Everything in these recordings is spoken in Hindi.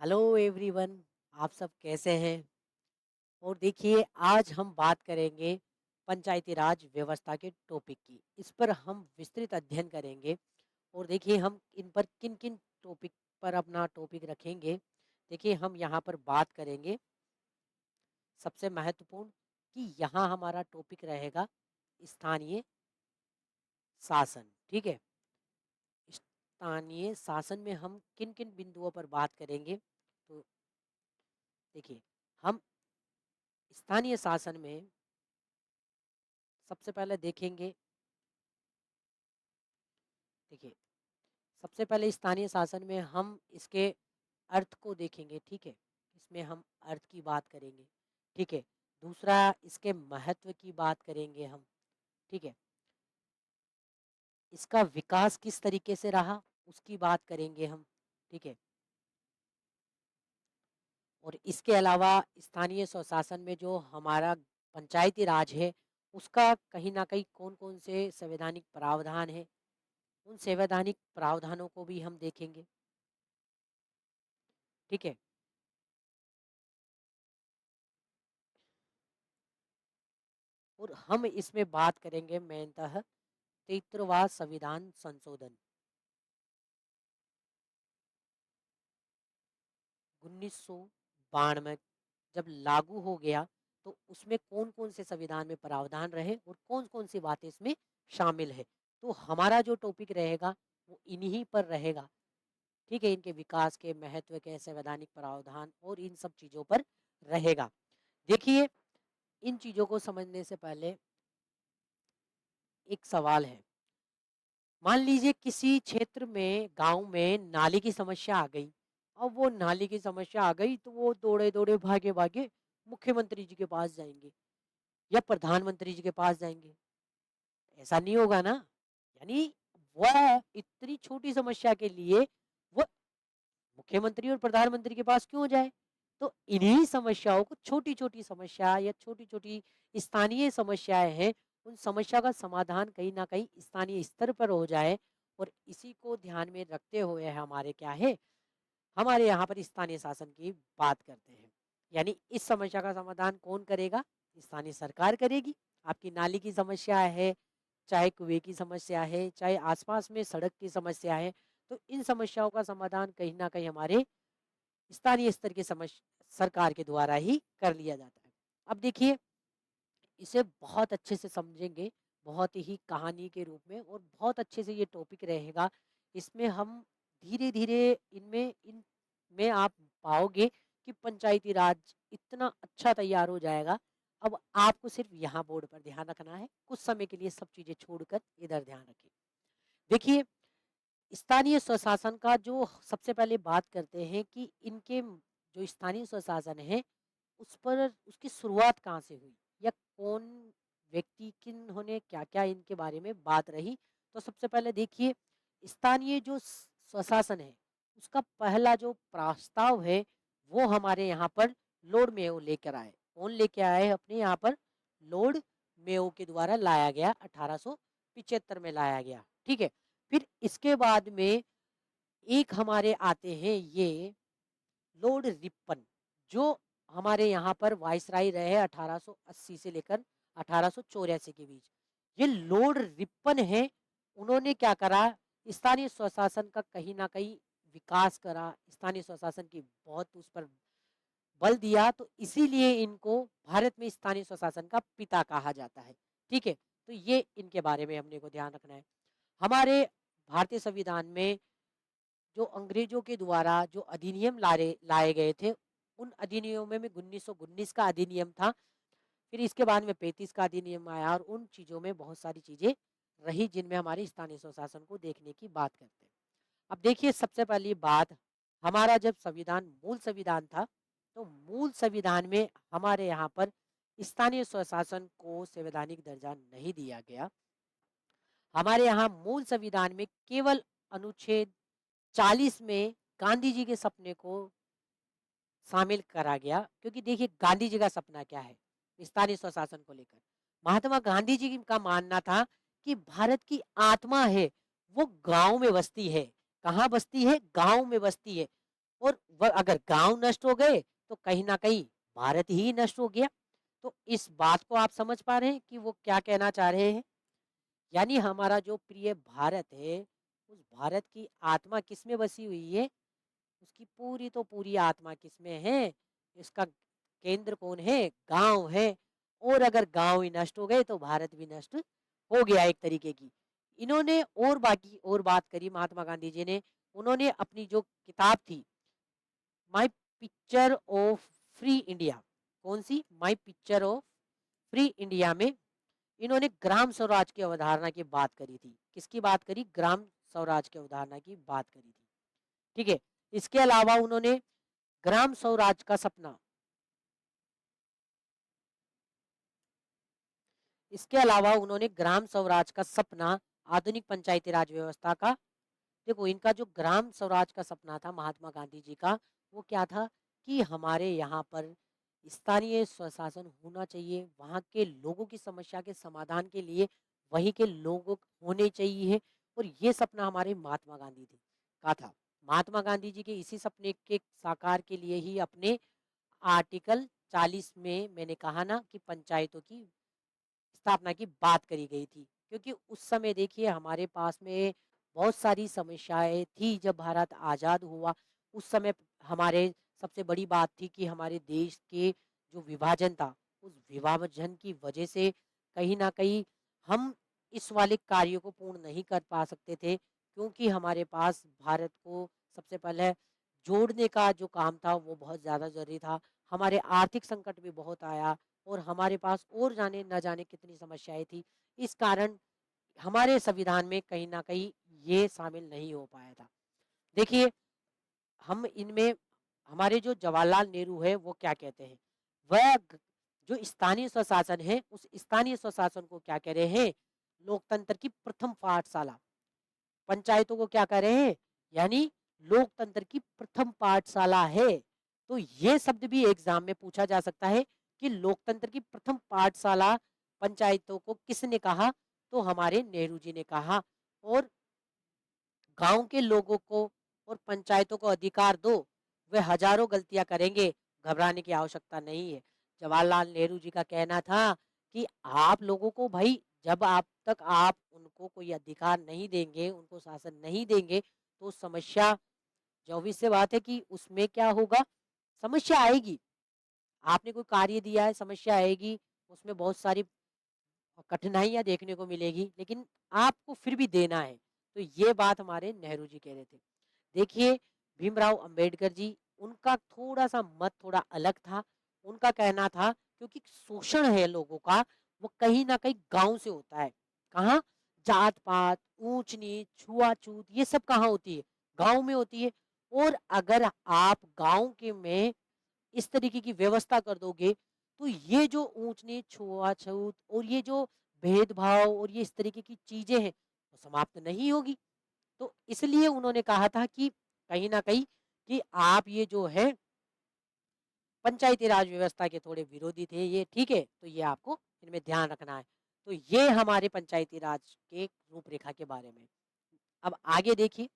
Hello everyone. आप सब कैसे हैं? और देखिए, आज हम बात करेंगे पंचायती राज व्यवस्था के टॉपिक की। इस पर हम विस्तृत अध्ययन करेंगे और देखिए हम इन पर किन किन टॉपिक पर अपना टॉपिक रखेंगे। देखिए हम यहाँ पर बात करेंगे सबसे महत्वपूर्ण कि यहाँ हमारा टॉपिक रहेगा स्थानीय शासन। ठीक है, स्थानीय शासन में हम किन किन बिंदुओं पर बात करेंगे। तो देखिए, हम स्थानीय शासन में सबसे पहले देखेंगे। देखिए, सबसे पहले स्थानीय शासन में हम इसके अर्थ को देखेंगे। ठीक है, इसमें हम अर्थ की बात करेंगे। ठीक है, दूसरा इसके महत्व की बात करेंगे हम। ठीक है, इसका विकास किस तरीके से रहा उसकी बात करेंगे हम। ठीक है, और इसके अलावा स्थानीय स्वशासन में जो हमारा पंचायती राज है उसका कहीं ना कहीं कौन कौन से संवैधानिक प्रावधान है, उन संवैधानिक प्रावधानों को भी हम देखेंगे। ठीक है, और हम इसमें बात करेंगे मेनतः 73वां संविधान संशोधन 1992 जब लागू हो गया, तो उसमें कौन कौन से संविधान में प्रावधान रहे और कौन कौन सी बातें इसमें शामिल है। तो हमारा जो टॉपिक रहेगा वो इन्हीं पर रहेगा। ठीक है, इनके विकास के महत्व के संवैधानिक प्रावधान और इन सब चीजों पर रहेगा। देखिए, इन चीजों को समझने से पहले एक सवाल है। मान लीजिए किसी क्षेत्र में, गांव में नाली की समस्या आ गई। अब वो नाली की समस्या आ गई तो वो दौड़े दौड़े भागे भागे मुख्यमंत्री जी के पास जाएंगे या प्रधानमंत्री जी के पास जाएंगे। ऐसा नहीं होगा ना। यानी वह इतनी छोटी समस्या के लिए वो मुख्यमंत्री और प्रधानमंत्री के पास क्यों जाए। तो इन्हीं समस्याओं को, छोटी छोटी समस्या या छोटी छोटी स्थानीय समस्याएं हैं, उन समस्या का समाधान कहीं ना कहीं स्थानीय स्तर पर हो जाए। और इसी को ध्यान में रखते हुए हमारे क्या है, हमारे यहाँ पर स्थानीय शासन की बात करते हैं। यानी इस समस्या का समाधान कौन करेगा? स्थानीय सरकार करेगी। आपकी नाली की समस्या है, चाहे कुएं की समस्या है, चाहे आसपास में सड़क की समस्या है, तो इन समस्याओं का समाधान कहीं ना कहीं हमारे स्थानीय स्तर की समस्या सरकार के द्वारा ही कर लिया जाता है। अब देखिए, इसे बहुत अच्छे से समझेंगे, बहुत ही कहानी के रूप में, और बहुत अच्छे से ये टॉपिक रहेगा। इसमें हम धीरे धीरे इनमें आप पाओगे कि पंचायती राज इतना अच्छा तैयार हो जाएगा। अब आपको सिर्फ यहाँ बोर्ड पर ध्यान रखना है, कुछ समय के लिए सब चीजें छोड़कर इधर ध्यान रखें। देखिए, स्थानीय स्वशासन का जो सबसे पहले बात करते हैं कि इनके जो स्थानीय स्वशासन है उस पर उसकी शुरुआत कहाँ से हुई, या कौन व्यक्ति, किन होने क्या क्या इनके बारे में बात रही। तो सबसे पहले देखिए, स्थानीय जो स्वशासन है उसका पहला जो प्रस्ताव है वो हमारे यहाँ पर लॉर्ड मेयो लेकर आए। कौन लेके आए अपने यहाँ पर? लॉर्ड मेयो के द्वारा लाया गया, 1875 में लाया गया। ठीक है, फिर इसके बाद में एक हमारे आते हैं ये लॉर्ड रिपन, जो हमारे यहाँ पर वाइसराय रहे 1880 से लेकर 1884 के बीच। ये लॉर्ड रिपन है। उन्होंने क्या करा, स्थानीय स्वशासन का कहीं ना कहीं विकास करा, स्थानीय स्वशासन की बहुत उस पर बल दिया, तो इसीलिए इनको भारत में स्थानीय स्वशासन का पिता कहा जाता है। ठीक है, तो ये इनके बारे में हमने को ध्यान रखना है। हमारे भारतीय संविधान में जो अंग्रेजों के द्वारा जो अधिनियम लाए गए थे, उन अधिनियमों में 1919 का अधिनियम था। फिर इसके बाद में 35 का अधिनियम आया, और उन चीजों में बहुत सारी चीजें रही जिनमें हमारे स्थानीय स्वशासन को देखने की बात करते हैं। अब देखिए, सबसे पहली बात, हमारा जब संविधान मूल संविधान था, तो मूल संविधान में हमारे यहाँ पर स्थानीय स्वशासन को संवैधानिक दर्जा नहीं दिया गया। हमारे यहाँ मूल संविधान में केवल अनुच्छेद 40 में गांधी जी के सपने को शामिल करा गया। क्योंकि देखिए, गांधी जी का सपना क्या है स्थानीय स्वशासन को लेकर? महात्मा गांधी जी का मानना था कि भारत की आत्मा है वो गांव में बसती है। कहाँ बसती है? गांव में बसती है। और अगर गांव नष्ट हो गए तो कहीं ना कहीं भारत ही नष्ट हो गया। तो इस बात को आप समझ पा रहे हैं कि वो क्या कहना चाह रहे हैं। यानी हमारा जो प्रिय भारत है, उस भारत की आत्मा किसमें बसी हुई है? उसकी पूरी तो पूरी आत्मा किसमें है? इसका केंद्र कौन है? गांव है। और अगर गांव ही नष्ट हो गए तो भारत भी नष्ट हो गया एक तरीके की। इन्होंने और बाकी और बात करी महात्मा गांधी जी ने। उन्होंने अपनी जो किताब थी my picture of free India, कौन सी? My picture of free India में इन्होंने ग्राम स्वराज की अवधारणा की बात करी थी। किसकी बात करी? ग्राम स्वराज की अवधारणा की बात करी थी। ठीक है। इसके अलावा उन्होंने ग्राम स्वराज का सपना, इसके अलावा उन्होंने ग्राम स्वराज का सपना आधुनिक पंचायती राज व्यवस्था का, देखो इनका जो ग्राम स्वराज का सपना था महात्मा गांधी जी का, वो क्या था कि हमारे यहाँ पर स्थानीय स्वशासन होना चाहिए, वहाँ के लोगों की समस्या के समाधान के लिए वहीं के लोग होने चाहिए। और ये सपना हमारे महात्मा गांधी थे का था। महात्मा गांधी जी के इसी सपने के साकार के लिए ही अपने आर्टिकल 40 में मैंने कहा ना कि पंचायतों की स्थापना की बात करी गई थी। क्योंकि उस समय देखिए हमारे पास में बहुत सारी समस्याएं थी जब भारत आज़ाद हुआ। उस समय हमारे सबसे बड़ी बात थी कि हमारे देश के जो विभाजन था, उस विभाजन की वजह से कहीं ना कहीं हम इस वाले कार्यों को पूर्ण नहीं कर पा सकते थे। क्योंकि हमारे पास भारत को सबसे पहले जोड़ने का जो काम था वो बहुत ज़्यादा जरूरी था। हमारे आर्थिक संकट भी बहुत आया और हमारे पास और जाने न जाने कितनी समस्याएं थी। इस कारण हमारे संविधान में कहीं ना कहीं ये शामिल नहीं हो पाया था। देखिए हम इनमें हमारे जो जवाहरलाल नेहरू है वो क्या कहते हैं, वह जो स्थानीय स्वशासन है उस स्थानीय स्वशासन को क्या कह रहे हैं? लोकतंत्र की प्रथम पाठशाला। पंचायतों को क्या कह रहे हैं? यानी लोकतंत्र की प्रथम पाठशाला है। तो ये शब्द भी एग्जाम में पूछा जा सकता है कि लोकतंत्र की प्रथम पाठशाला पंचायतों को किसने कहा? तो हमारे नेहरू जी ने कहा। और गांव के लोगों को और पंचायतों को अधिकार दो, वे हजारों गलतियां करेंगे, घबराने की आवश्यकता नहीं है। जवाहरलाल नेहरू जी का कहना था कि आप लोगों को भाई, जब आप तक आप उनको कोई अधिकार नहीं देंगे, उनको शासन नहीं देंगे, तो समस्या जो भी से बात है कि उसमें क्या होगा? समस्या आएगी। आपने कोई कार्य दिया है, समस्या आएगी, उसमें बहुत सारी कठिनाइयाँ देखने को मिलेगी, लेकिन आपको फिर भी देना है। तो ये बात हमारे नेहरू जी कह रहे थे। देखिए भीमराव अंबेडकर जी, उनका थोड़ा-सा मत थोड़ा अलग था। उनका कहना था क्योंकि शोषण है लोगों का, वो कहीं न कहीं गाँव से होता है। कहाँ? जात-पात, ऊँच-नीच, छुआ-छूत ये सब कहाँ होती है? गाँव में होती है। और अगर आप गाँव के में इस तरीके की व्यवस्था कर दोगे, तो ये जो ऊंच-नीच, छुआ-छूत और ये जो भेदभाव और ये इस तरीके की चीजें हैं, वो समाप्त नहीं होगी। तो इसलिए उन्होंने कहा था कि कहीं न कहीं कि आप ये जो है पंचायती राज व्यवस्था के थोड़े विरोधी थे ये, ठीक है? तो ये आपको इनमें ध्यान रखना है। तो ये हमारे पंचायती राज के रूपरेखा के बारे में। अब आगे देखिए।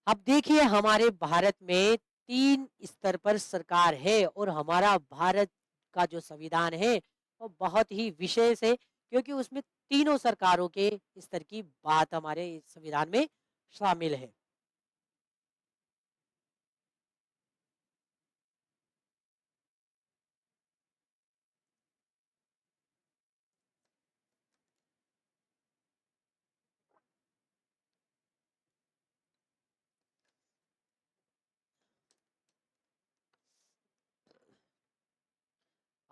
अब देखिए हमारे भारत में 3 स्तर पर सरकार है और हमारा भारत का जो संविधान है वो बहुत ही विशेष है, क्योंकि उसमें तीनों सरकारों के स्तर की बात हमारे इस संविधान में शामिल है।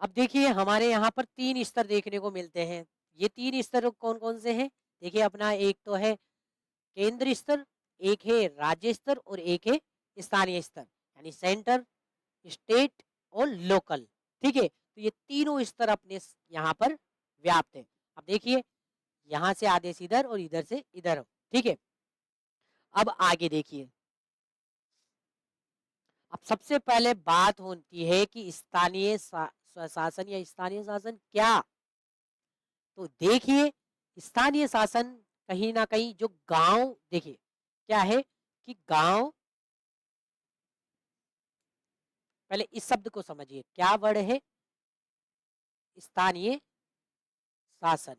अब देखिए हमारे यहाँ पर 3 स्तर देखने को मिलते हैं। ये 3 स्तर कौन-कौन से हैं? देखिए अपना एक तो है केंद्र स्तर, एक है राज्य स्तर और एक है स्थानीय स्तर, यानी सेंटर, स्टेट और लोकल। ठीक है? तो ये तीनों स्तर अपने यहाँ पर व्याप्त है। अब देखिए यहाँ से आदेश इधर और इधर से इधर। ठीक है? अब आगे देखिए। अब सबसे पहले बात होती है कि स्थानीय स्वशासन या स्थानीय शासन क्या? तो देखिए स्थानीय शासन कहीं ना कहीं जो गांव, देखिए क्या है कि गांव पहले इस शब्द को समझिए, क्या वर्ड है? स्थानीय शासन।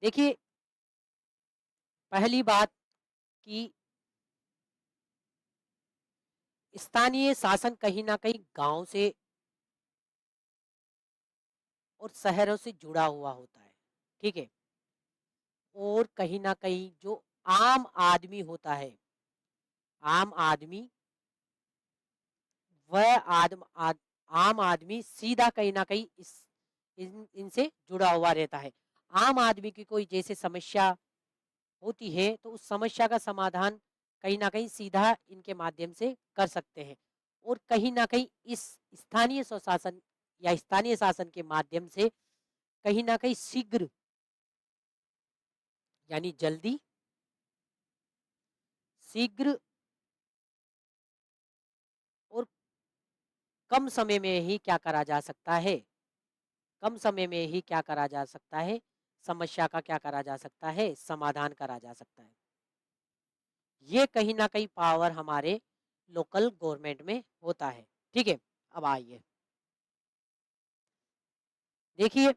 देखिए, पहली बात कि स्थानीय शासन कहीं ना कहीं गांव से और शहरों से जुड़ा हुआ होता है, ठीक है। और कहीं ना कहीं जो आम आदमी होता है, आम आदमी, वह आम आदमी सीधा कहीं ना कहीं इनसे जुड़ा हुआ रहता है। आम आदमी की कोई जैसे समस्या होती है तो उस समस्या का समाधान कहीं ना कहीं सीधा इनके माध्यम से कर सकते हैं। और कहीं ना कहीं इस स्थानीय स्वशासन या स्थानीय शासन के माध्यम से कहीं ना कहीं शीघ्र, यानी जल्दी, शीघ्र और कम समय में ही क्या करा जा सकता है, कम समय में ही क्या करा जा सकता है, समस्या का क्या करा जा सकता है, समाधान करा जा सकता है। ये कहीं ना कहीं पावर हमारे लोकल गवर्नमेंट में होता है, ठीक है। अब आइए देखिए,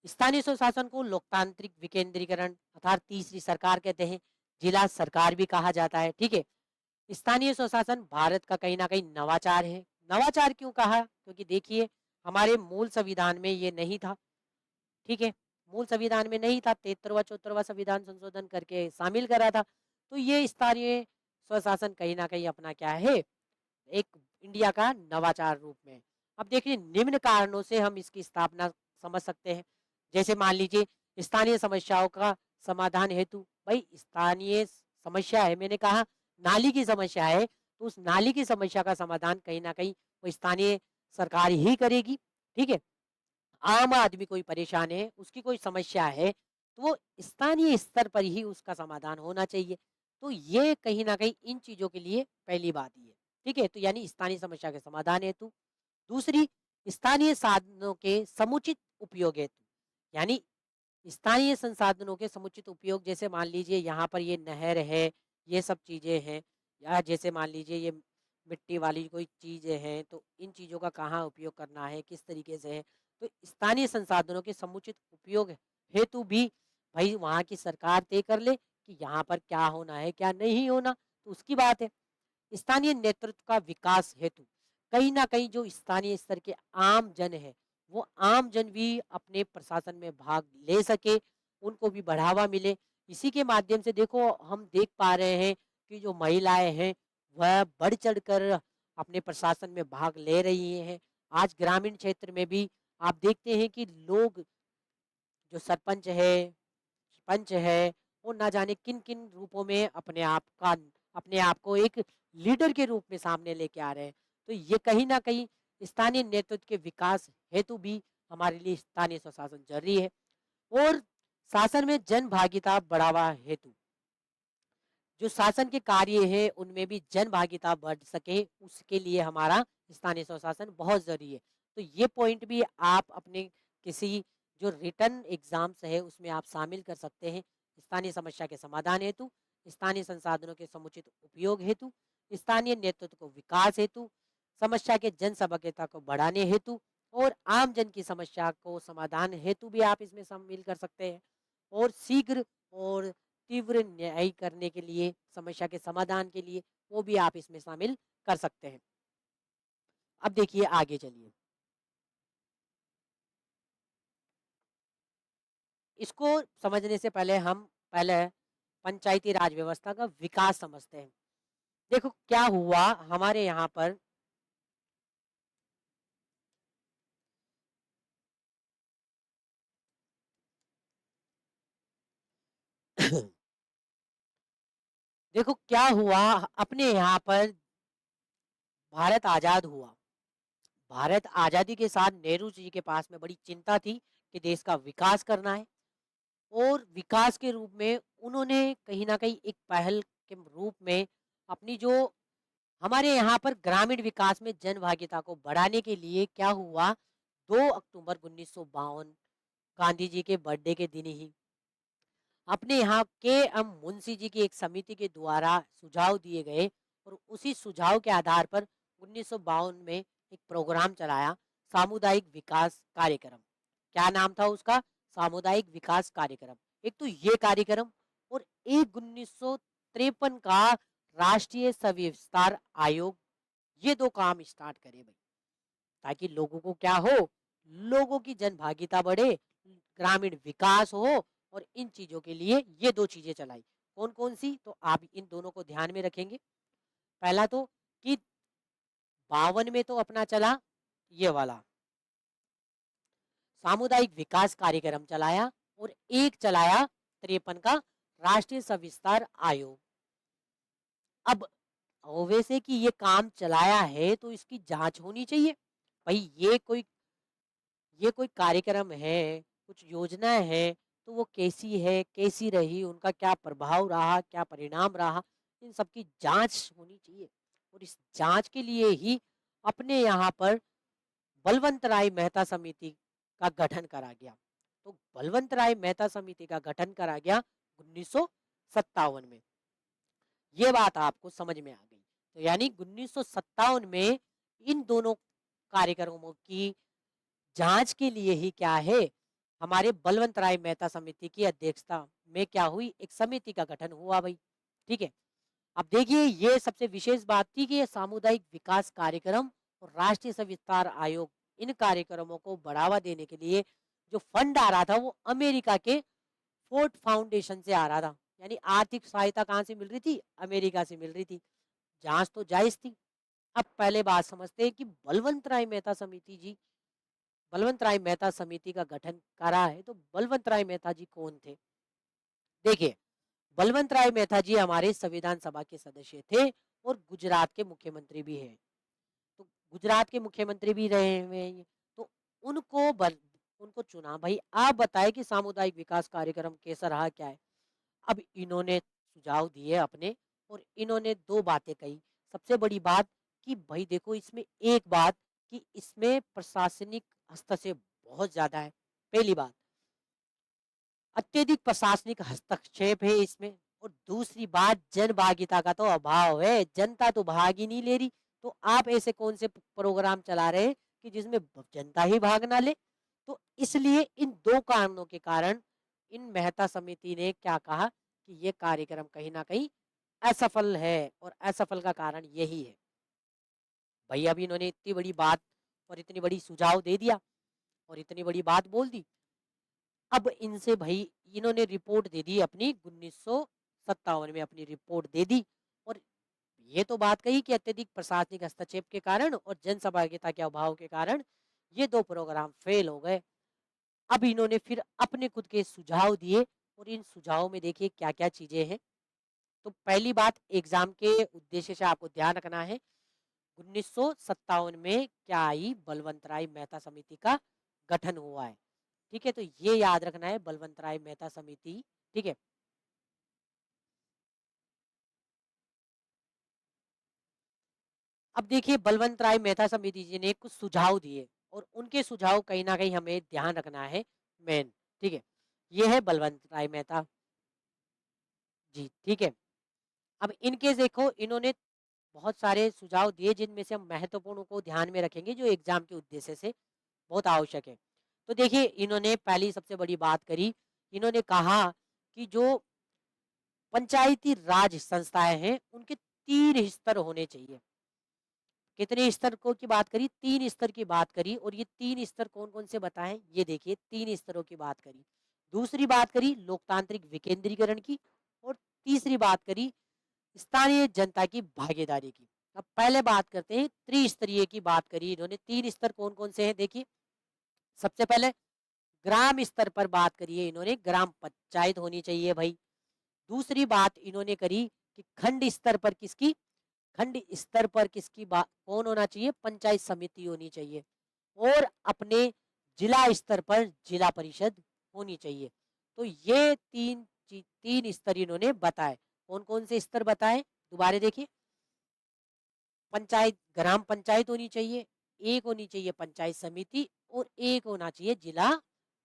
स्थानीय स्वशासन को लोकतांत्रिक विकेंद्रीकरण अर्थात तीसरी सरकार कहते हैं, जिला सरकार भी कहा जाता है, ठीक है। स्थानीय स्वशासन भारत का कहीं ना कहीं नवाचार है। नवाचार क्यों कहा? क्योंकि देखिए, हमारे मूल संविधान में ये नहीं था, ठीक है। मूल संविधान में नहीं था, 73वां 74वां संविधान संशोधन करके शामिल करा था। तो ये स्थानीय स्वशासन कहीं ना कहीं अपना क्या है, एक इंडिया का नवाचार रूप में। अब देखिए, निम्न कारणों से हम इसकी स्थापना समझ सकते हैं। जैसे मान लीजिए, स्थानीय समस्याओं का समाधान हेतु, भाई स्थानीय समस्या है, मैंने कहा नाली की समस्या है, तो उस नाली की समस्या का समाधान कहीं ना कहीं वो स्थानीय सरकार ही करेगी, ठीक है। आम आदमी कोई परेशान है, उसकी कोई समस्या है, तो वो स्थानीय स्तर पर ही उसका समाधान होना चाहिए। तो ये कहीं ना कहीं इन चीजों के लिए पहली बात ही है, ठीक है। तो यानी स्थानीय समस्या के समाधान हेतु। दूसरी, स्थानीय साधनों के समुचित उपयोग हेतु, यानी स्थानीय संसाधनों के समुचित उपयोग। जैसे मान लीजिए यहाँ पर ये नहर है, ये सब चीजें हैं, या जैसे मान लीजिए ये मिट्टी वाली कोई चीजें हैं, तो इन चीजों का कहाँ उपयोग करना है, किस तरीके से है। तो स्थानीय संसाधनों के समुचित उपयोग हेतु भी भाई वहाँ की सरकार तय कर ले कि यहाँ पर क्या होना है, क्या नहीं होना, तो उसकी बात है। स्थानीय नेतृत्व का विकास हेतु, कहीं ना कहीं जो स्थानीय स्तर के आम जन है, वो आम जन भी अपने प्रशासन में भाग ले सके, उनको भी बढ़ावा मिले। इसी के माध्यम से देखो, हम देख पा रहे हैं कि जो महिलाएं हैं वह बढ़ चढ़कर अपने प्रशासन में भाग ले रही हैं। आज ग्रामीण क्षेत्र में भी आप देखते हैं कि लोग, जो सरपंच है, पंच है, वो ना जाने किन किन रूपों में अपने आप को एक लीडर के रूप में सामने लेके आ रहे हैं। तो ये कहीं ना कहीं स्थानीय नेतृत्व के विकास हेतु भी हमारे लिए स्थानीय स्वशासन जरूरी है। और शासन में जन भागीदारी बढ़ावा हेतु, जो शासन के कार्य है उनमें भी जन भागीदारी बढ़ सके, उसके लिए हमारा स्थानीय स्वशासन बहुत जरूरी है। तो ये पॉइंट भी आप अपने किसी जो रिटर्न एग्जाम्स है उसमें आप शामिल कर सकते हैं। स्थानीय समस्या के समाधान हेतु, स्थानीय संसाधनों के समुचित उपयोग हेतु, स्थानीय नेतृत्व को विकास हेतु, समस्या के जन सहभागिता को बढ़ाने हेतु, और आम जन की समस्या को समाधान हेतु भी आप इसमें शामिल कर सकते हैं। और शीघ्र और तीव्र न्याय करने के लिए, समस्या के समाधान के लिए, वो भी आप इसमें शामिल कर सकते हैं। अब देखिए आगे चलिए, इसको समझने से पहले हम पहले पंचायती राज व्यवस्था का विकास समझते हैं। देखो क्या हुआ हमारे यहाँ पर। देखो क्या हुआ, अपने यहाँ पर भारत आजाद हुआ। भारत आजादी के साथ नेहरू जी के पास में बड़ी चिंता थी कि देश का विकास करना है। और विकास के रूप में उन्होंने कहीं ना कहीं एक पहल के रूप में अपनी जो हमारे यहाँ पर ग्रामीण विकास में जन भागीदारी को बढ़ाने के लिए क्या हुआ, 2 अक्टूबर 1952 गांधी जी के बर्थडे के दिन ही अपने यहाँ के एम मुंशी जी की एक समिति के द्वारा सुझाव दिए गए और उसी सुझाव के आधार पर 1952 में एक प्रोग्राम चलाया, सामुदायिक विकास कार्यक्रम। क्या नाम था उसका? सामुदायिक विकास कार्यक्रम। एक तो ये कार्यक्रम और एक 1953 का राष्ट्रीय सविस्तार आयोग, ये दो काम स्टार्ट करे भाई, ताकि लोगों को क्या हो, लोगों की जन भागीता बढ़े, ग्रामीण विकास हो, और इन चीजों के लिए ये दो चीजें चलाई। कौन कौन सी? तो आप इन दोनों को ध्यान में रखेंगे। पहला तो कि 52 में तो अपना चला ये वाला सामुदायिक विकास कार्यक्रम चलाया, और एक चलाया 53 का राष्ट्रीय सविस्तार आयोग। अब वैसे कि ये काम चलाया है तो इसकी जांच होनी चाहिए भाई। ये कोई कार्यक्रम है, कुछ योजनाएं हैं, तो वो कैसी है, कैसी रही, उनका क्या प्रभाव रहा, क्या परिणाम रहा, इन सब की जांच होनी चाहिए। और इस जांच के लिए ही अपने यहाँ पर बलवंत राय मेहता समिति का गठन करा गया। तो बलवंत राय मेहता समिति का गठन करा गया 1957 में। ये बात आपको समझ में आ गई। तो यानी 1957 में इन दोनों कार्यक्रमों की जांच के लिए ही क्या है, हमारे बलवंत राय मेहता समिति की अध्यक्षता में क्या हुई, एक समिति का गठन हुआ भाई। ठीक है। अब देखिए, ये सबसे विशेष बात थी कि ये सामुदायिक विकास कार्यक्रम और राष्ट्रीय सविस्तार आयोग, इन कार्यक्रमों को बढ़ावा देने के लिए जो फंड आ रहा था वो अमेरिका के फोर्ट फाउंडेशन से आ रहा था। यानी आर्थिक सहायता कहाँ से मिल रही थी? अमेरिका से मिल रही थी। जांच तो जायज थी। अब पहले बात समझते हैं कि बलवंत राय मेहता समिति का गठन करा है, तो बलवंत राय मेहता जी कौन थे? देखिए, बलवंत राय मेहता जी हमारे संविधान सभा के सदस्य थे और गुजरात के मुख्यमंत्री भी हैं। तो गुजरात के मुख्यमंत्री भी रहे हुए हैं ये। तो उनको चुना भाई। आप बताएं कि सामुदायिक विकास कार्यक्रम कैसा रहा, क्या है? अब इन्होंने सुझाव दिए अपने, और इन्होंने दो बातें कही। सबसे बड़ी बात कि भाई देखो, इसमें एक बात कि इसमें प्रशासनिक हस्तक्षेप बहुत ज्यादा है। पहली बात, अत्यधिक प्रशासनिक हस्तक्षेप है इसमें। और दूसरी बात, जन भागीदारी का तो अभाव है, जनता तो भाग ही नहीं ले रही। तो आप ऐसे कौन से प्रोग्राम चला रहे हैं कि जिसमें जनता ही भाग ना ले? तो इसलिए इन दो कारणों के कारण इन मेहता समिति ने क्या कहा कि ये कार्यक्रम कहीं ना कहीं असफल है, और असफल का कारण यही है भाई। अभी इन्होंने इतनी बड़ी बात और इतनी बड़ी सुझाव दे दिया और इतनी बड़ी बात बोल दी। अब इनसे भाई इन्होंने रिपोर्ट दे दी अपनी 1957 में अपनी रिपोर्ट दे दी, और ये तो बात कही कि अत्यधिक प्रशासनिक हस्तक्षेप के कारण और जन सहभागिता के अभाव के कारण ये दो प्रोग्राम फेल हो गए। अब इन्होंने फिर अपने खुद के सुझाव दिए, और इन सुझावों में देखिए क्या क्या चीजें हैं। तो पहली बात, एग्जाम के उद्देश्य से आपको ध्यान रखना है, 1957 में क्या आई, बलवंत राय मेहता समिति का गठन हुआ है। ठीक है, तो ये याद रखना है, बलवंत राय मेहता समिति। ठीक है। अब देखिए, बलवंत राय मेहता समिति जी ने कुछ सुझाव दिए, और उनके सुझाव कहीं ना कहीं हमें ध्यान रखना है मेन। ठीक है, ये है बलवंत राय मेहता जी। ठीक है। अब इनके देखो, इन्होंने बहुत सारे सुझाव दिए, जिनमें से हम महत्वपूर्ण को ध्यान में रखेंगे जो एग्जाम के उद्देश्य से बहुत आवश्यक है। तो देखिए, इन्होंने पहली सबसे बड़ी बात करी, इन्होंने कहा कि जो पंचायती राज संस्थाएं हैं उनके 3 स्तर होने चाहिए। कितने स्तर को की बात करी? 3 स्तर की बात करी। और ये 3 स्तर कौन कौन से बताएं? ये देखिए, 3 स्तरों की बात करी। दूसरी बात करी लोकतांत्रिक विकेंद्रीकरण की, और तीसरी बात करी स्थानीय जनता की भागीदारी की। अब पहले बात करते हैं त्रिस्तरीय की। बात करी इन्होंने, 3 स्तर कौन कौन से हैं देखिए। सबसे पहले ग्राम स्तर पर बात करिए इन्होंने, ग्राम पंचायत होनी चाहिए भाई। दूसरी बात इन्होंने करी कि खंड स्तर पर किसकी बात, कौन होना चाहिए? पंचायत समिति होनी चाहिए। और अपने जिला स्तर पर जिला परिषद होनी चाहिए। तो ये 3 स्तर इन्होंने बताए। कौन कौन से स्तर बताए? दोबारा देखिए, पंचायत, ग्राम पंचायत होनी चाहिए, एक होनी चाहिए पंचायत समिति, और एक होना चाहिए जिला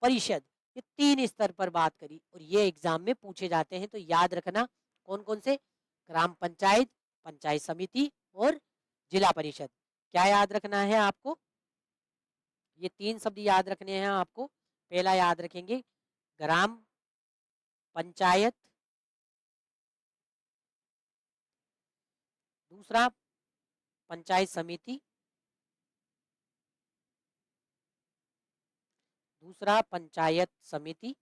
परिषद। ये 3 स्तर पर बात करी और ये एग्जाम में पूछे जाते हैं, तो याद रखना कौन कौन से, ग्राम पंचायत, पंचायत समिति और जिला परिषद। क्या याद रखना है आपको, ये 3 शब्द याद रखने हैं आपको। पहला याद रखेंगे ग्राम पंचायत, दूसरा पंचायत समिति, दूसरा पंचायत समिति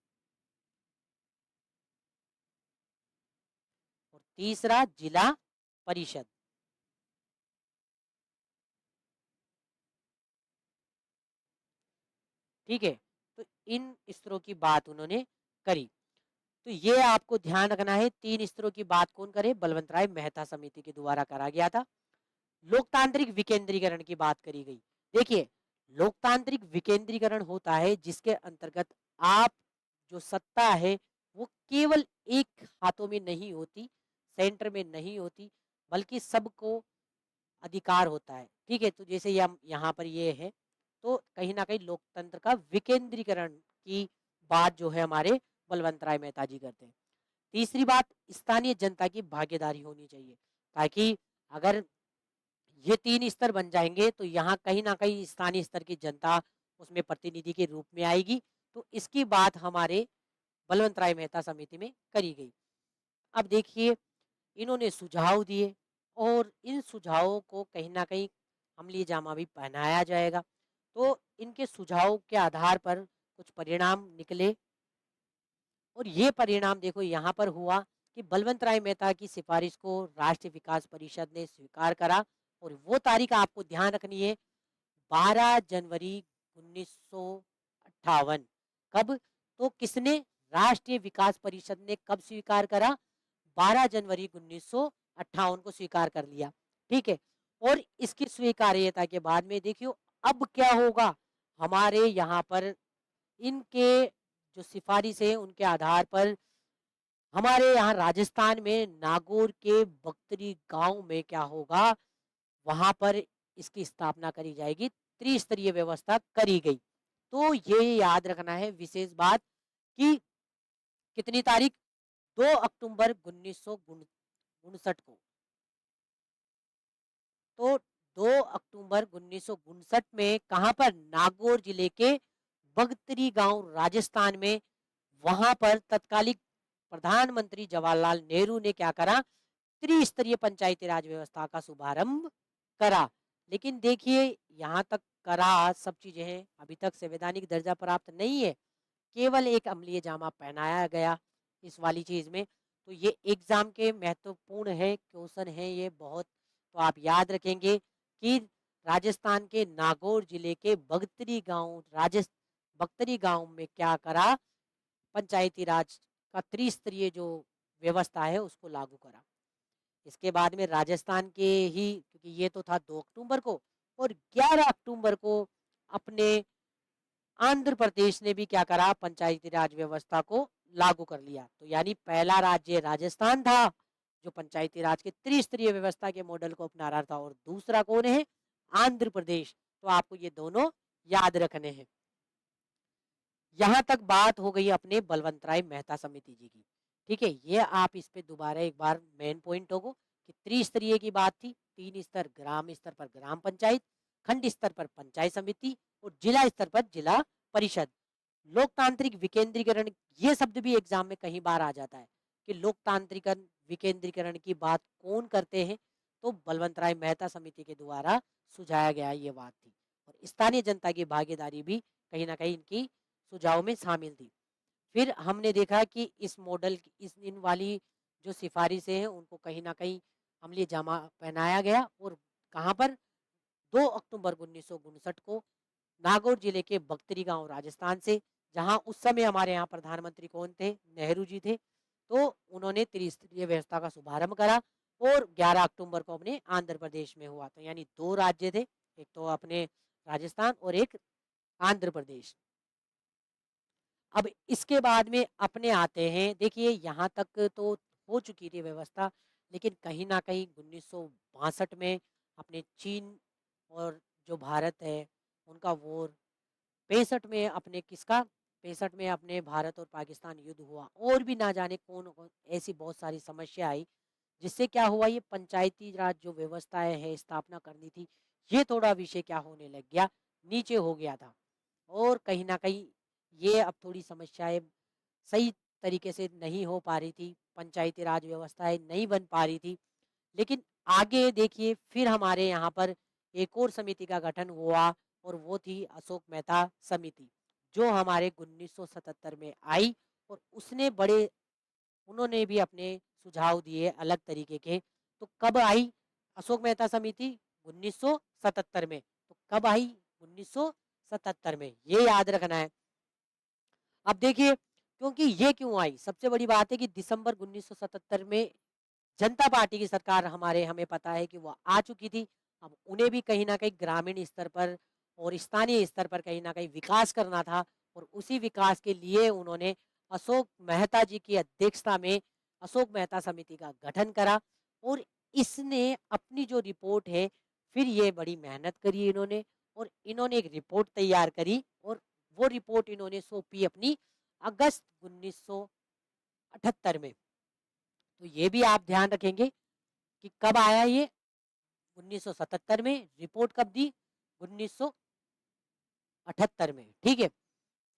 और तीसरा जिला परिषद। ठीक है, तो इन स्तरों की बात उन्होंने करी। तो ये आपको ध्यान रखना है, 3 स्तरों की बात कौन करे, बलवंत राय मेहता समिति के द्वारा करा गया था। लोकतांत्रिक विकेंद्रीकरण की बात करी गई। देखिए, लोकतांत्रिक विकेंद्रीकरण होता है जिसके अंतर्गत आप जो सत्ता है वो केवल एक हाथों में नहीं होती, सेंटर में नहीं होती, बल्कि सबको अधिकार होता है। ठीक है, तो जैसे यहाँ पर ये है, तो कहीं ना कहीं लोकतंत्र का विकेंद्रीकरण की बात जो है हमारे बलवंत राय मेहता जी करते हैं। तीसरी बात, स्थानीय जनता की भागीदारी होनी चाहिए, ताकि अगर ये 3 स्तर बन जाएंगे तो यहाँ कहीं ना कहीं स्थानीय स्तर की जनता उसमें प्रतिनिधि के रूप में आएगी। तो इसकी बात हमारे बलवंत राय मेहता समिति में करी गई। अब देखिए, इन्होंने सुझाव दिए और इन सुझावों को कहीं ना कहीं अमली जामा भी पहनाया जाएगा। तो इनके सुझाव के आधार पर कुछ परिणाम निकले और ये परिणाम देखो यहाँ पर हुआ कि बलवंत राय मेहता की सिफारिश को राष्ट्रीय विकास परिषद ने स्वीकार करा। और वो तारीख आपको ध्यान रखनी है, 12 जनवरी 1958। कब, तो किसने, राष्ट्रीय विकास परिषद ने कब स्वीकार करा, 12 जनवरी 1958 को स्वीकार कर लिया। ठीक है, और इसकी स्वीकार्यता के बाद में देखियो अब क्या होगा, हमारे यहाँ पर इनके जो सिफारिश है उनके आधार पर हमारे यहाँ राजस्थान में नागौर के बख्तरी गांव में क्या होगा, वहां पर इसकी स्थापना करी जाएगी, त्रिस्तरीय व्यवस्था करी गई। तो ये याद रखना है विशेष बात कि कितनी तारीख, 2 अक्टूबर 1959 को। तो 2 अक्टूबर 1959 में कहां पर, नागौर जिले के बगतरी गांव राजस्थान में, वहां पर तत्कालिक प्रधानमंत्री जवाहरलाल नेहरू ने क्या करा, त्रिस्तरीय पंचायती राज व्यवस्था का शुभारंभ करा। लेकिन देखिए यहाँ तक करा, सब चीजें हैं, अभी तक संवैधानिक दर्जा प्राप्त नहीं है, केवल एक अम्लीय जामा पहनाया गया इस वाली चीज में। तो ये एग्जाम के महत्वपूर्ण है क्वेश्चन है ये बहुत। तो आप याद रखेंगे कि राजस्थान के नागौर जिले के बगतरी गांव में क्या करा, पंचायती राज का त्रिस्तरीय जो व्यवस्था है उसको लागू करा। इसके बाद में राजस्थान के ही, क्योंकि ये तो था 2 अक्टूबर को, और 11 अक्टूबर को अपने आंध्र प्रदेश ने भी क्या करा, पंचायती राज व्यवस्था को लागू कर लिया। तो यानी पहला राज्य राजस्थान था जो पंचायती राज के त्रिस्तरीय व्यवस्था के मॉडल को अपना रहा था, और दूसरा कौन है, आंध्र प्रदेश। तो आपको ये दोनों याद रखने हैं। यहां तक बात हो गई अपने बलवंत राय मेहता समिति जी की। ठीक है, ये आप इस पे दोबारा एक बार मेन पॉइंट होगो कि त्रिस्तरीय की बात थी, 3 स्तर, ग्राम स्तर पर ग्राम पंचायत, खंड स्तर पर पंचायत समिति और जिला स्तर पर जिला परिषद। लोकतांत्रिक विकेंद्रीकरण, ये शब्द भी एग्जाम में कई बार आ जाता है कि लोकतांत्रिक विकेंद्रीकरण की बात कौन करते हैं, तो बलवंत राय मेहता समिति के द्वारा सुझाया गया ये बात थी। और स्थानीय जनता की भागीदारी भी कहीं ना कहीं इनकी सुझाव में शामिल थी। फिर हमने देखा कि इस मॉडल इस इन वाली जो सिफारिशें हैं उनको कहीं ना कहीं अमली जामा पहनाया गया। और कहाँ पर, 2 अक्टूबर 1959 को नागौर जिले के बख्तरी गांव राजस्थान से, जहां उस समय हमारे यहाँ प्रधानमंत्री कौन थे, नेहरू जी थे। तो उन्होंने त्रिस्तरीय व्यवस्था का शुभारंभ करा और 11 अक्टूबर को अपने आंध्र प्रदेश में हुआ। तो यानी 2 राज्य थे, एक तो अपने राजस्थान और एक आंध्र प्रदेश। अब इसके बाद में अपने आते हैं, देखिए यहाँ तक तो हो चुकी थी व्यवस्था, लेकिन कहीं ना कहीं 1962 में अपने चीन और जो भारत है उनका वॉर, 65 में अपने किसका, 1965 में अपने भारत और पाकिस्तान युद्ध हुआ, और भी ना जाने कौन कौन ऐसी बहुत सारी समस्या आई, जिससे क्या हुआ, ये पंचायती राज जो व्यवस्थाएं है स्थापना करनी थी, ये थोड़ा विषय क्या होने लग गया, नीचे हो गया था। और कहीं ना कहीं ये अब थोड़ी समस्याएं सही तरीके से नहीं हो पा रही थी, पंचायती राज व्यवस्थाएं नहीं बन पा रही थी। लेकिन आगे देखिए, फिर हमारे यहाँ पर एक और समिति का गठन हुआ, और वो थी अशोक मेहता समिति, जो हमारे 1977 में आई। और उसने बड़े उन्होंने भी अपने सुझाव दिए अलग तरीके के। तो कब आई अशोक मेहता समिति? 1977 में। तो कब आई? 1977 में, ये याद रखना है। अब देखिए, क्योंकि ये क्यों आई, सबसे बड़ी बात है कि दिसंबर 1977 में जनता पार्टी की सरकार हमें पता है कि वो आ चुकी थी। अब उन्हें भी कहीं न कहीं ग्रामीण स्तर पर और स्थानीय स्तर पर कहीं न कहीं विकास करना था, और उसी विकास के लिए उन्होंने अशोक मेहता जी की अध्यक्षता में अशोक मेहता समिति का गठन करा। और इसने अपनी जो रिपोर्ट है, फिर ये बड़ी मेहनत करी इन्होंने, और इन्होंने एक रिपोर्ट तैयार करी, और वो रिपोर्ट इन्होंने सौंपी अपनी अगस्त 1978 में। तो ये भी आप ध्यान रखेंगे कि कब आया ये? 1977 में। रिपोर्ट कब दी? 1978 में। ठीक है।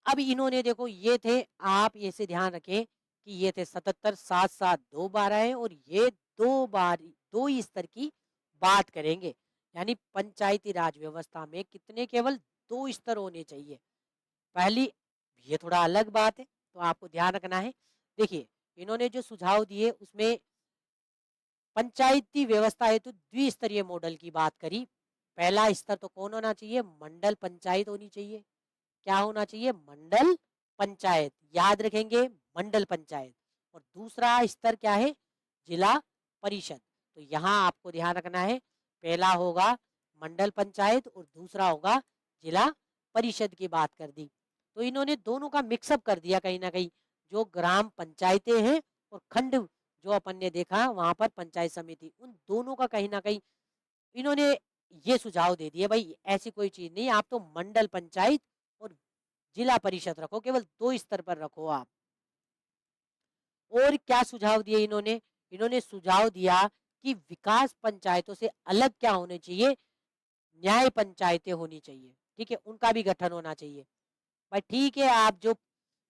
अब इन्होंने देखो, ये थे, आप ये से ध्यान रखें कि ये थे 77, 7 7 2 12 है, और ये दो बार दो ही स्तर की बात करेंगे। यानी पंचायती राज व्यवस्था में कितने, केवल दो स्तर होने चाहिए। पहली, ये थोड़ा अलग बात है, तो आपको ध्यान रखना है। देखिए, इन्होंने जो सुझाव दिए उसमें पंचायती व्यवस्था हेतु द्विस्तरीय मॉडल की बात करी। पहला स्तर तो कौन होना चाहिए? मंडल पंचायत होनी चाहिए। क्या होना चाहिए? मंडल पंचायत, याद रखेंगे, मंडल पंचायत। और दूसरा स्तर क्या है? जिला परिषद। तो यहाँ आपको ध्यान रखना है, पहला होगा मंडल पंचायत और दूसरा होगा जिला परिषद की बात कर दी। तो इन्होंने दोनों का मिक्सअप कर दिया कहीं ना कहीं, जो ग्राम पंचायतें हैं और खंड जो अपन ने देखा वहां पर पंचायत समिति, उन दोनों का कहीं ना कहीं इन्होंने ये सुझाव दे दिए, भाई ऐसी कोई चीज नहीं, आप तो मंडल पंचायत और जिला परिषद रखो, केवल दो स्तर पर रखो आप। और क्या सुझाव दिए इन्होंने? इन्होंने सुझाव दिया कि विकास पंचायतों से अलग क्या होने चाहिए? न्याय पंचायतें होनी चाहिए। ठीक है, उनका भी गठन होना चाहिए। भाई ठीक है, आप जो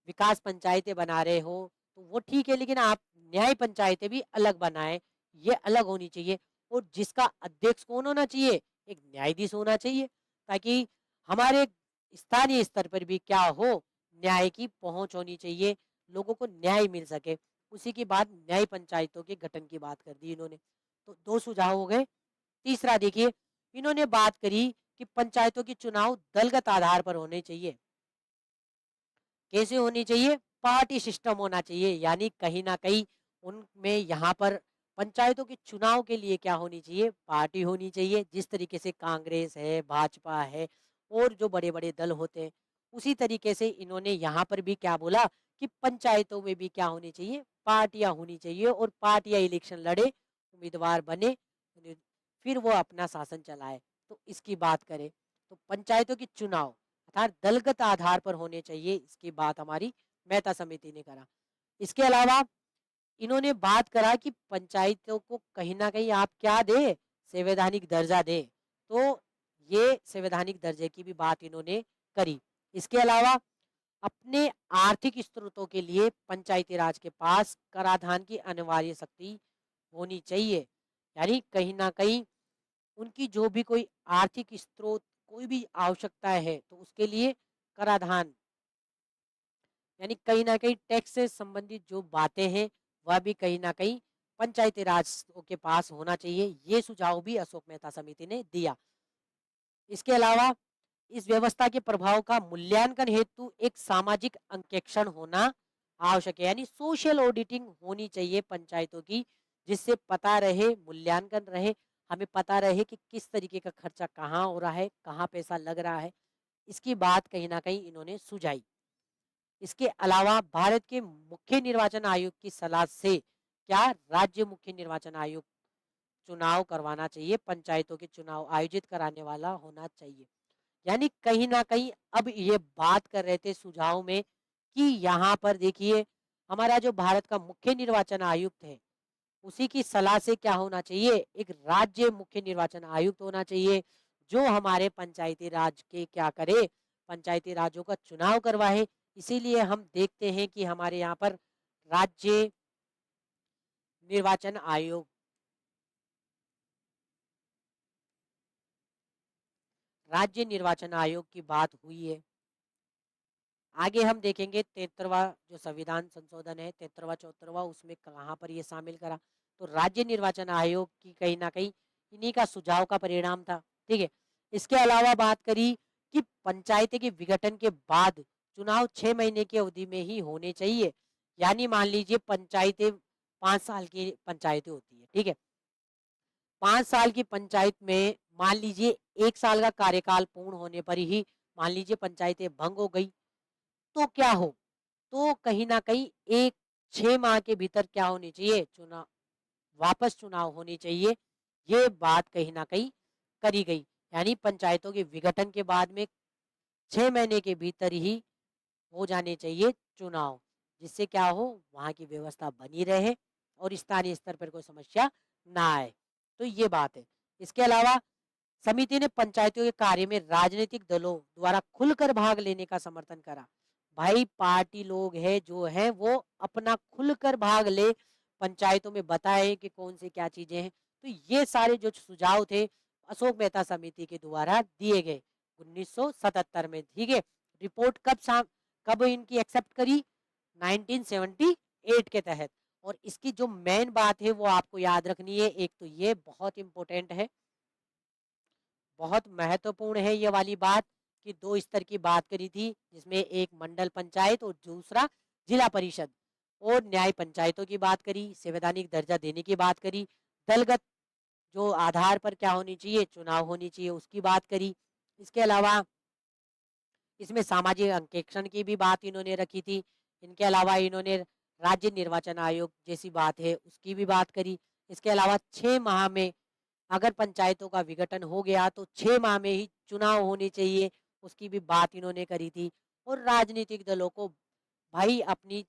विकास पंचायतें बना रहे हो तो वो ठीक है, लेकिन आप न्याय पंचायतें भी अलग बनाएं, ये अलग होनी चाहिए। और जिसका अध्यक्ष कौन होना चाहिए? एक न्यायाधीश होना चाहिए, ताकि हमारे स्थानीय स्तर पर भी क्या हो, न्याय की पहुंच होनी चाहिए, लोगों को न्याय मिल सके। उसी के बाद न्याय पंचायतों के गठन की बात कर दी इन्होंने। तो दो सुझाव हो गए। तीसरा देखिए, इन्होंने बात करी कि पंचायतों के चुनाव दलगत आधार पर होने चाहिए। कैसे होनी चाहिए? पार्टी सिस्टम होना चाहिए, यानी कहीं ना कहीं उनमें यहाँ पर पंचायतों के चुनाव के लिए क्या होनी चाहिए? पार्टी होनी चाहिए, जिस तरीके से कांग्रेस है, भाजपा है और जो बड़े बड़े दल होते हैं, उसी तरीके से इन्होंने यहाँ पर भी क्या बोला कि पंचायतों में भी क्या होनी चाहिए? पार्टियां होनी चाहिए, और पार्टियां इलेक्शन लड़े, उम्मीदवार बने, फिर वो अपना शासन चलाए। तो इसकी बात करें तो पंचायतों के चुनाव अर्थात दलगत आधार पर होने चाहिए, इसकी बात हमारी मेहता समिति ने करा। इसके अलावा इन्होंने बात करा कि पंचायतों को कहीं ना कहीं आप क्या दे? संवैधानिक दर्जा दे। तो ये संवैधानिक दर्जे की भी बात इन्होंने करी। इसके अलावा अपने आर्थिक स्रोतों के लिए पंचायती राज के पास कराधान की अनिवार्य शक्ति होनी चाहिए। यानी कहीं ना कहीं उनकी जो भी कोई आर्थिक स्रोत, कोई भी आवश्यकता है, तो उसके लिए कराधान, यानी कहीं ना कहीं टैक्स से संबंधित जो बातें हैं, वह भी कहीं ना कहीं पंचायती राज के पास होना चाहिए। ये सुझाव भी अशोक मेहता समिति ने दिया। इसके अलावा इस व्यवस्था के प्रभाव का मूल्यांकन हेतु एक सामाजिक अंकेक्षण होना आवश्यक है, यानी सोशल ऑडिटिंग होनी चाहिए पंचायतों की, जिससे पता रहे, मूल्यांकन रहे, हमें पता रहे कि किस तरीके का खर्चा कहाँ हो रहा है, कहाँ पैसा लग रहा है। इसकी बात कहीं ना कहीं इन्होंने सुझाई। इसके अलावा भारत के मुख्य निर्वाचन आयोग की सलाह से क्या राज्य मुख्य निर्वाचन आयोग चुनाव करवाना चाहिए, पंचायतों के चुनाव आयोजित कराने वाला होना चाहिए। यानी कहीं ना कहीं अब ये बात कर रहे थे सुझाव में कि यहाँ पर देखिए हमारा जो भारत का मुख्य निर्वाचन आयुक्त है उसी की सलाह से क्या होना चाहिए, एक राज्य मुख्य निर्वाचन आयुक्त होना चाहिए जो हमारे पंचायती राज के क्या करे, पंचायती राजों का चुनाव करवाए। इसीलिए हम देखते हैं कि हमारे यहाँ पर राज्य निर्वाचन आयोग, राज्य निर्वाचन आयोग की बात हुई है। आगे हम देखेंगे 73वां जो संविधान संशोधन है 73वां 74वां, उसमें कहाँ पर ये शामिल करा, तो राज्य निर्वाचन आयोग की कहीं ना कहीं इन्हीं का सुझाव का परिणाम था। ठीक है। इसके अलावा बात करी कि पंचायत के विघटन के बाद चुनाव 6 महीने की अवधि में ही होने चाहिए। यानी मान लीजिए पंचायतें 5 साल की पंचायतें होती है। ठीक है। 5 साल की पंचायत में मान लीजिए 1 साल का कार्यकाल पूर्ण होने पर ही मान लीजिए पंचायतें भंग हो गई, तो क्या हो, तो कहीं ना कहीं एक 6 माह के भीतर क्या होनी चाहिए, चुनाव, वापस चुनाव होने चाहिए। ये बात कहीं ना कहीं करी गई। यानी पंचायतों के विघटन के बाद में 6 महीने के भीतर ही हो जाने चाहिए चुनाव, जिससे क्या हो, वहाँ की व्यवस्था बनी रहे और स्थानीय स्तर पर कोई समस्या ना आए। तो ये बात है। इसके अलावा समिति ने पंचायतों के कार्य में राजनीतिक दलों द्वारा खुलकर भाग लेने का समर्थन करा। भाई पार्टी लोग हैं जो हैं वो अपना खुलकर भाग ले, पंचायतों में बताए कि कौन सी क्या चीजें हैं। तो ये सारे जो सुझाव थे अशोक मेहता समिति के द्वारा दिए गए 1977 में। ठीक है। रिपोर्ट कब इनकी एक्सेप्ट करी, 1978 के तहत। और इसकी जो मेन बात है वो आपको याद रखनी है। एक तो ये बहुत इंपॉर्टेंट है, बहुत महत्वपूर्ण है ये वाली बात, कि 2 स्तर की बात करी थी, जिसमें एक मंडल पंचायत और दूसरा जिला परिषद, और न्याय पंचायतों की बात करी, संवैधानिक दर्जा देने की बात करी, दलगत जो आधार पर क्या होनी चाहिए, चुनाव होनी चाहिए, उसकी बात करी। इसके अलावा इसमें सामाजिक अंकेक्षण की भी बात इन्होंने रखी थी। इनके अलावा इन्होंने राज्य निर्वाचन आयोग जैसी बात है उसकी भी बात करी। इसके अलावा 6 माह में अगर पंचायतों का विघटन हो गया तो 6 माह में ही चुनाव होने चाहिए, उसकी भी बात इन्होंने करी थी। और राजनीतिक दलों को भाई अपनी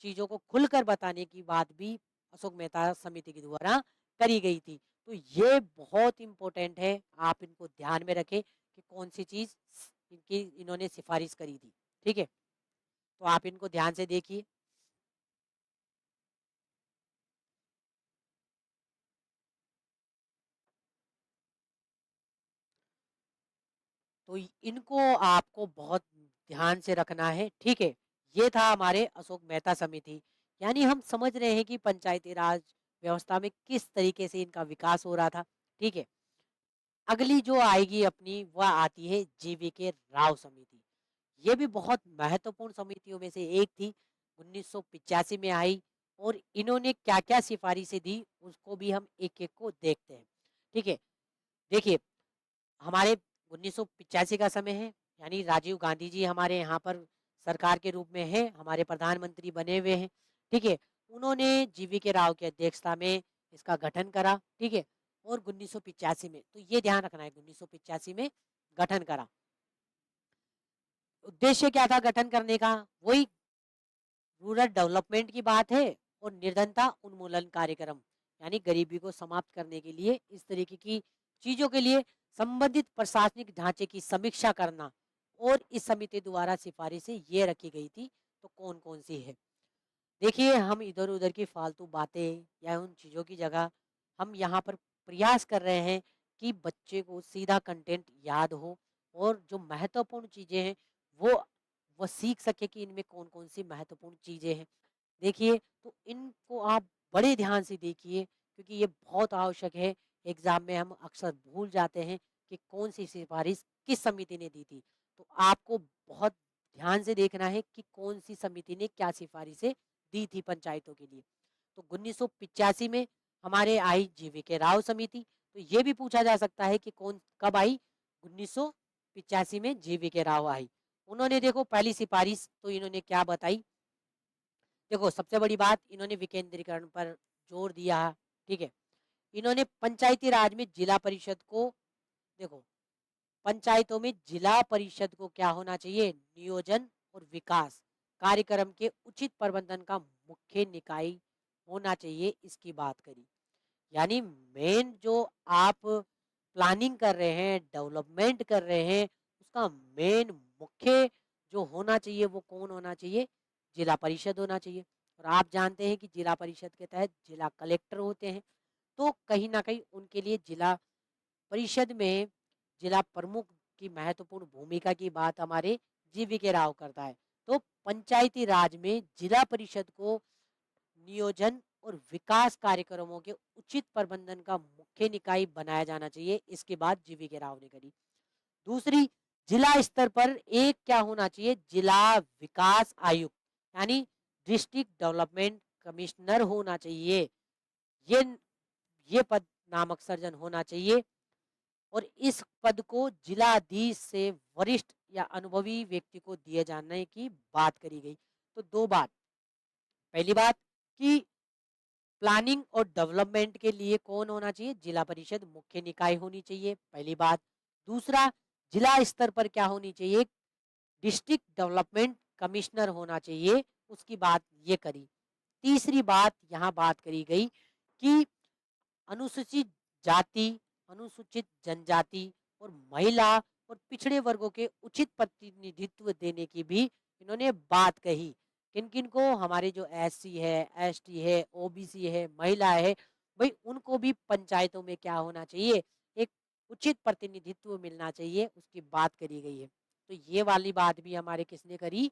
चीजों को खुलकर बताने की बात भी अशोक मेहता समिति के द्वारा करी गई थी। तो ये बहुत इंपॉर्टेंट है, आप इनको ध्यान में रखें कि कौन सी चीज इनकी इन्होंने सिफारिश करी थी। ठीक है। तो आप इनको ध्यान से देखिए। तो इनको आपको बहुत ध्यान से रखना है। ठीक है। ये था हमारे अशोक मेहता समिति। यानी हम समझ रहे हैं कि पंचायती राज व्यवस्था में किस तरीके से इनका विकास हो रहा था। ठीक है। अगली जो आएगी अपनी वह आती है जीवी के राव समिति। ये भी बहुत महत्वपूर्ण समितियों में से एक थी, 1985 में आई। और इन्होंने क्या क्या सिफारिशें दी उसको भी हम एक एक को देखते हैं। ठीक है। देखिए हमारे 1985 का समय है, यानी राजीव गांधी जी हमारे यहाँ पर सरकार के रूप में है, हमारे प्रधानमंत्री बने हुए हैं। ठीक है। उन्होंने जीवी के राव की अध्यक्षता में इसका गठन करा। ठीक है। और 1985 में, तो ये ध्यान रखना है, 1985 में गठन करा। उद्देश्य क्या था गठन करने का, वही रूरल डेवलपमेंट की बात है और निर्धनता उन्मूलन कार्यक्रम, यानी गरीबी को समाप्त करने के लिए इस तरीके की चीजों के लिए संबंधित प्रशासनिक ढांचे की समीक्षा करना। और इस समिति द्वारा सिफारिशें ये रखी गई थी। तो कौन कौन सी है, देखिए हम इधर उधर की फालतू बातें या उन चीज़ों की जगह हम यहाँ पर प्रयास कर रहे हैं कि बच्चे को सीधा कंटेंट याद हो और जो महत्वपूर्ण चीज़ें हैं वो वो सीख सके कि इनमें कौन कौन सी महत्वपूर्ण चीज़ें हैं। देखिए तो इनको आप बड़े ध्यान से देखिए क्योंकि ये बहुत आवश्यक है। एग्जाम में हम अक्सर भूल जाते हैं कि कौन सी सिफारिश किस समिति ने दी थी। तो आपको बहुत ध्यान से देखना है कि कौन सी समिति ने क्या सिफारिशें दी थी पंचायतों के लिए। तो 1985 में हमारे आई जीवी के राव समिति। तो ये भी पूछा जा सकता है कि कौन कब आई, 1985 में जीवी के राव आई। उन्होंने देखो पहली सिफारिश तो इन्होंने क्या बताई, देखो सबसे बड़ी बात इन्होंने विकेंद्रीकरण पर जोर दिया। ठीक है। इन्होंने पंचायती राज में जिला परिषद को, देखो पंचायतों में जिला परिषद को क्या होना चाहिए, नियोजन और विकास, कार्यक्रम के उचित प्रबंधन का मुख्य निकाय होना चाहिए, इसकी बात करी। यानी मेन जो आप प्लानिंग कर रहे हैं, डेवलपमेंट कर रहे हैं, उसका मेन मुख्य जो होना चाहिए वो कौन होना चाहिए? जिला परिषद होना चाहिए। और आप जानते हैं कि जिला परिषद के तहत जिला कलेक्टर होते हैं, तो कहीं न कहीं उनके लिए जिला परिषद में जिला प्रमुख की महत्वपूर्ण भूमिका की बात हमारे जीवी के राव करता है। तो पंचायती राज में जिला परिषद को नियोजन और विकास कार्यक्रमों के उचित प्रबंधन का मुख्य निकाय बनाया जाना चाहिए, इसके बाद जीवी के राव ने करी। दूसरी, जिला स्तर पर एक क्या होना चाहिए? जिला विकास आयुक्त, यानी डिस्ट्रिक्ट डेवलपमेंट कमिश्नर होना चाहिए। ये ये पद नामक सर्जन होना चाहिए और इस पद को जिलाधीश से वरिष्ठ या अनुभवी व्यक्ति को दिए जाने की बात करी गई। तो दो बात, पहली बात कि प्लानिंग और डेवलपमेंट के लिए कौन होना चाहिए? जिला परिषद मुख्य निकाय होनी चाहिए, पहली बात। दूसरा, जिला स्तर पर क्या होनी चाहिए? डिस्ट्रिक्ट डेवलपमेंट कमिश्नर होना चाहिए, उसकी बात ये करी। तीसरी बात यहाँ बात करी गई कि अनुसूचित जाति, अनुसूचित जनजाति और महिला और पिछड़े वर्गों के उचित प्रतिनिधित्व देने की भी इन्होंने बात कही। किन किन को? हमारे जो एससी है, एसटी है, ओबीसी है, महिला है, भाई उनको भी पंचायतों में क्या होना चाहिए? एक उचित प्रतिनिधित्व मिलना चाहिए, उसकी बात करी गई है। तो ये वाली बात भी हमारे किसने करी?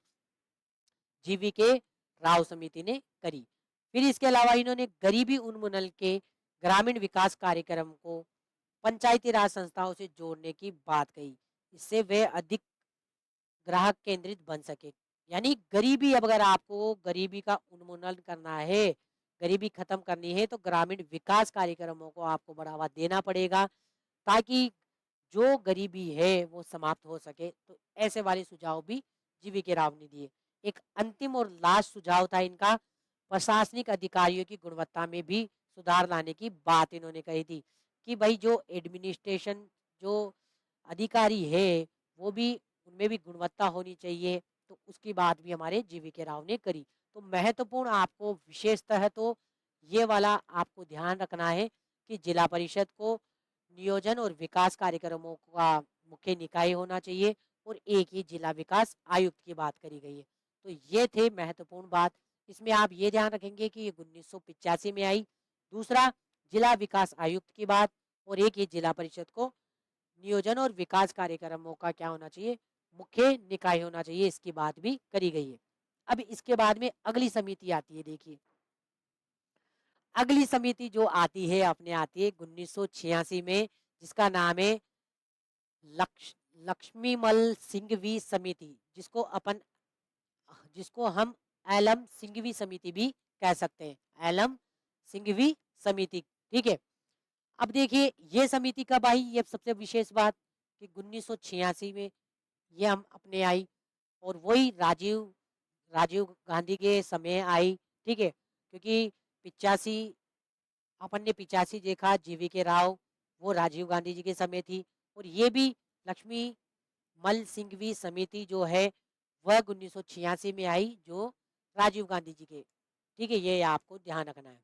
जीवी के राव समिति ने करी। फिर इसके अलावा इन्होंने गरीबी उन्मूलन के ग्रामीण विकास कार्यक्रम को पंचायती राज संस्थाओं से जोड़ने की बात कही, इससे वे अधिक ग्राहक केंद्रित बन सके। यानी गरीबी, अगर आपको गरीबी का उन्मूलन करना है, गरीबी खत्म करनी है, तो ग्रामीण विकास कार्यक्रमों को आपको बढ़ावा देना पड़ेगा, ताकि जो गरीबी है वो समाप्त हो सके। तो ऐसे वाले सुझाव भी जीवी के राव ने दिए। एक अंतिम और लास्ट सुझाव था इनका, प्रशासनिक अधिकारियों की गुणवत्ता में भी सुधार लाने की बात इन्होंने कही थी कि भाई जो एडमिनिस्ट्रेशन, जो अधिकारी है, वो भी, उनमें भी गुणवत्ता होनी चाहिए। तो उसकी बात भी हमारे जीवी के राव ने करी। तो महत्वपूर्ण आपको विशेषतः तो ये वाला आपको ध्यान रखना है कि जिला परिषद को नियोजन और विकास कार्यक्रमों का मुख्य निकाय होना चाहिए और एक ही जिला विकास आयुक्त की बात करी गई है। तो ये थे महत्वपूर्ण बात। इसमें आप ये ध्यान रखेंगे कि ये 1985 में आई। दूसरा, जिला विकास आयुक्त की बात, और एक ही जिला परिषद को नियोजन और विकास कार्यक्रमों का क्या होना चाहिए? मुख्य निकाय होना चाहिए, इसकी बात भी करी गई है। अब इसके बाद में अगली समिति आती है, देखिए अगली समिति जो आती है अपने आती है 1986 में, जिसका नाम है लक्ष लक्ष्मीमल सिंघवी समिति, जिसको हम एलम सिंघवी समिति भी कह सकते हैं, एलम सिंघवी समिति। ठीक है। अब देखिए ये समिति कब आई? ये सबसे विशेष बात कि 1986 में ये हम अपने आई, और वही राजीव राजीव गांधी के समय आई। ठीक है, क्योंकि 85, अपन ने 85 देखा जीवी के राव, वो राजीव गांधी जी के समय थी। और ये भी लक्ष्मी मल सिंघवी समिति जो है वह 1986 में आई, जो राजीव गांधी जी के। ठीक है, ये आपको ध्यान रखना है।